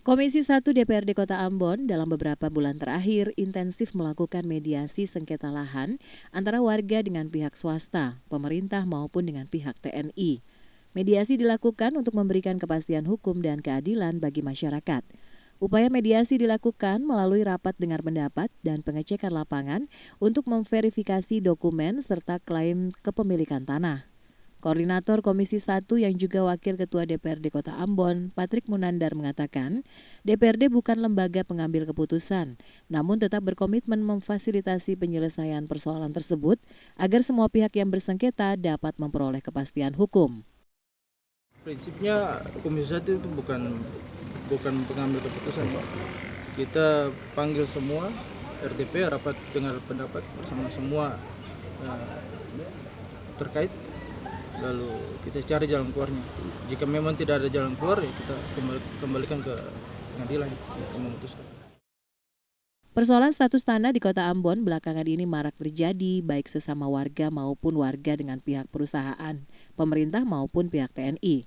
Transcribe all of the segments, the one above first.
Komisi 1 DPRD Kota Ambon dalam beberapa bulan terakhir intensif melakukan mediasi sengketa lahan antara warga dengan pihak swasta, pemerintah maupun dengan pihak TNI. Mediasi dilakukan untuk memberikan kepastian hukum dan keadilan bagi masyarakat. Upaya mediasi dilakukan melalui rapat dengar pendapat dan pengecekan lapangan untuk memverifikasi dokumen serta klaim kepemilikan tanah. Koordinator Komisi 1 yang juga Wakil Ketua DPRD Kota Ambon, Patrick Munandar mengatakan, DPRD bukan lembaga pengambil keputusan, namun tetap berkomitmen memfasilitasi penyelesaian persoalan tersebut agar semua pihak yang bersengketa dapat memperoleh kepastian hukum. Prinsipnya Komisi 1 itu bukan pengambil keputusan. Kita panggil semua RDP, rapat dengar pendapat bersama semua terkait, lalu kita cari jalan keluarnya. Jika memang tidak ada jalan keluar, ya kita kembalikan ke pengadilan untuk memutuskan. Persoalan status tanah di Kota Ambon belakangan ini marak terjadi baik sesama warga maupun warga dengan pihak perusahaan, pemerintah maupun pihak TNI.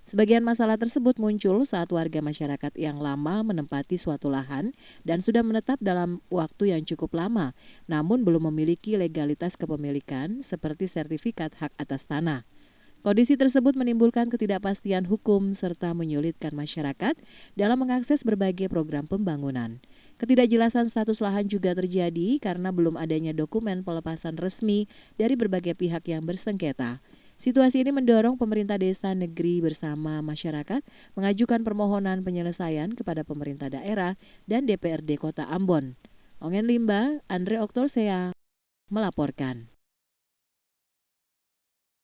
Sebagian masalah tersebut muncul saat warga masyarakat yang lama menempati suatu lahan dan sudah menetap dalam waktu yang cukup lama, namun belum memiliki legalitas kepemilikan seperti sertifikat hak atas tanah. Kondisi tersebut menimbulkan ketidakpastian hukum serta menyulitkan masyarakat dalam mengakses berbagai program pembangunan. Ketidakjelasan status lahan juga terjadi karena belum adanya dokumen pelepasan resmi dari berbagai pihak yang bersengketa. Situasi ini mendorong pemerintah desa negeri bersama masyarakat mengajukan permohonan penyelesaian kepada pemerintah daerah dan DPRD Kota Ambon. Ongen Limba, Andre Oktolsea melaporkan.